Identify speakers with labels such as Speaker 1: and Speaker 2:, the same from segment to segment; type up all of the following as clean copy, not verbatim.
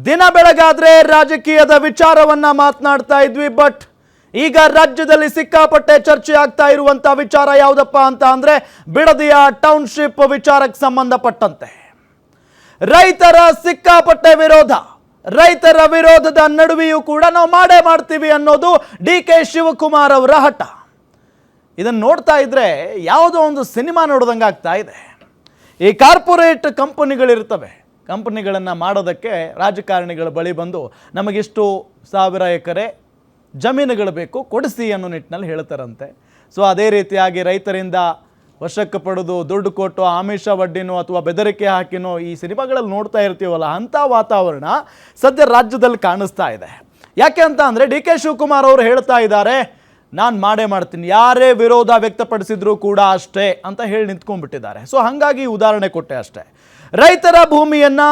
Speaker 1: ದಿನ ಬೆಳಗಾದ್ರೆ ರಾಜಕೀಯದ ವಿಚಾರವನ್ನ ಮಾತನಾಡ್ತಾ ಇದ್ವಿ. ಬಟ್ ಈಗ ರಾಜ್ಯದಲ್ಲಿ ಸಿಕ್ಕಾಪಟ್ಟೆ ಚರ್ಚೆ ಆಗ್ತಾ ಇರುವಂತ ವಿಚಾರ ಯಾವುದಪ್ಪ ಅಂತ ಅಂದ್ರೆ ಬಿಡದಿಯ ಟೌನ್ಶಿಪ್ ವಿಚಾರಕ್ಕೆ ಸಂಬಂಧಪಟ್ಟಂತೆ ರೈತರ ಸಿಕ್ಕಾಪಟ್ಟೆ ವಿರೋಧ. ರೈತರ ವಿರೋಧದ ನಡುವೆಯೂ ಕೂಡ ನಾವು ಮಾಡೇ ಮಾಡ್ತೀವಿ ಅನ್ನೋದು ಡಿ.ಕೆ. ಶಿವಕುಮಾರ್ ಅವರ ಹಠ. ಇದನ್ನು ನೋಡ್ತಾ ಇದ್ರೆ ಯಾವುದೋ ಒಂದು ಸಿನಿಮಾ ನೋಡ್ದಂಗೆ ಆಗ್ತಾ ಇದೆ. ಈ ಕಾರ್ಪೊರೇಟ್ ಕಂಪನಿಗಳಿರ್ತವೆ, ಕಂಪನಿಗಳನ್ನು ಮಾಡೋದಕ್ಕೆ ರಾಜಕಾರಣಿಗಳ ಬಳಿ ಬಂದು ನಮಗಿಷ್ಟು 1000 ಎಕರೆ ಜಮೀನುಗಳು ಬೇಕು ಕೊಡಿಸಿ ಅನ್ನೋ ನಿಟ್ಟಿನಲ್ಲಿ ಹೇಳ್ತಾರಂತೆ. ಸೊ ಅದೇ ರೀತಿಯಾಗಿ ರೈತರಿಂದ ವಶಕ್ಕೆ ಪಡೆದು ದುಡ್ಡು ಕೊಟ್ಟು ಆಮಿಷ ವಡ್ಡಿನೋ ಅಥವಾ ಬೆದರಿಕೆ ಹಾಕಿನೋ ಈ ಸಿನಿಮಾಗಳಲ್ಲಿ ನೋಡ್ತಾ ಇರ್ತೀವಲ್ಲ, ಅಂಥ ವಾತಾವರಣ ಸದ್ಯ ರಾಜ್ಯದಲ್ಲಿ ಕಾಣಿಸ್ತಾ ಇದೆ. ಯಾಕೆ ಅಂತ ಅಂದರೆ ಡಿ.ಕೆ. ಶಿವಕುಮಾರ್ ಅವರು ಹೇಳ್ತಾ ಇದ್ದಾರೆ, ನಾನು ಮಾಡೇ ಮಾಡ್ತೀನಿ, ಯಾರೇ ವಿರೋಧ ವ್ಯಕ್ತಪಡಿಸಿದ್ರು ಕೂಡ ಅಷ್ಟೇ ಅಂತ ಹೇಳಿ ನಿಂತ್ಕೊಂಡ್ಬಿಟ್ಟಿದ್ದಾರೆ. ಸೊ ಹಾಗಾಗಿ ಉದಾಹರಣೆ ಕೊಟ್ಟೆ ಅಷ್ಟೇ. ರೈತರ ಭೂಮಿಯನ್ನ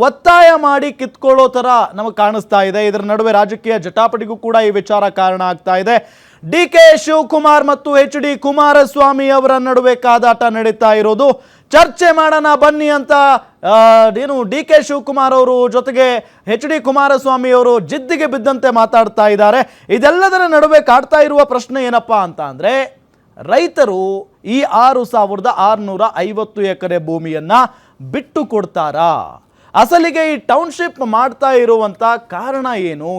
Speaker 1: ಒತ್ತಾಯ ಮಾಡಿ ಕಿತ್ಕೊಳ್ಳೋ ಥರ ನಮಗೆ ಕಾಣಿಸ್ತಾ ಇದೆ. ಇದರ ನಡುವೆ ರಾಜಕೀಯ ಜಟಾಪಟಿಗೂ ಕೂಡ ಈ ವಿಚಾರ ಕಾರಣ ಆಗ್ತಾ ಇದೆ. ಡಿ.ಕೆ. ಶಿವಕುಮಾರ್ ಮತ್ತು ಎಚ್.ಡಿ. ಕುಮಾರಸ್ವಾಮಿ ಅವರ ನಡುವೆ ಕಾದಾಟ ನಡೀತಾ ಇರೋದು. ಚರ್ಚೆ ಮಾಡೋಣ ಬನ್ನಿ ಅಂತ ಡಿ.ಕೆ. ಶಿವಕುಮಾರ್ ಅವರು ಜೊತೆಗೆ ಎಚ್.ಡಿ. ಕುಮಾರಸ್ವಾಮಿ ಅವರು ಜಿದ್ದಿಗೆ ಬಿದ್ದಂತೆ ಮಾತಾಡ್ತಾ ಇದ್ದಾರೆ. ಇದೆಲ್ಲದರ ನಡುವೆ ಕಾಡ್ತಾ ಇರುವ ಪ್ರಶ್ನೆ ಏನಪ್ಪಾ ಅಂತ ಅಂದರೆ, ರೈತರು ಈ 6650 ಎಕರೆ ಭೂಮಿಯನ್ನ ಬಿಟ್ಟು ಕೊಡ್ತಾರಾ? ಅಸಲಿಗೆ ಈ ಟೌನ್ಶಿಪ್ ಮಾಡ್ತಾ ಇರುವಂತ ಕಾರಣ ಏನು?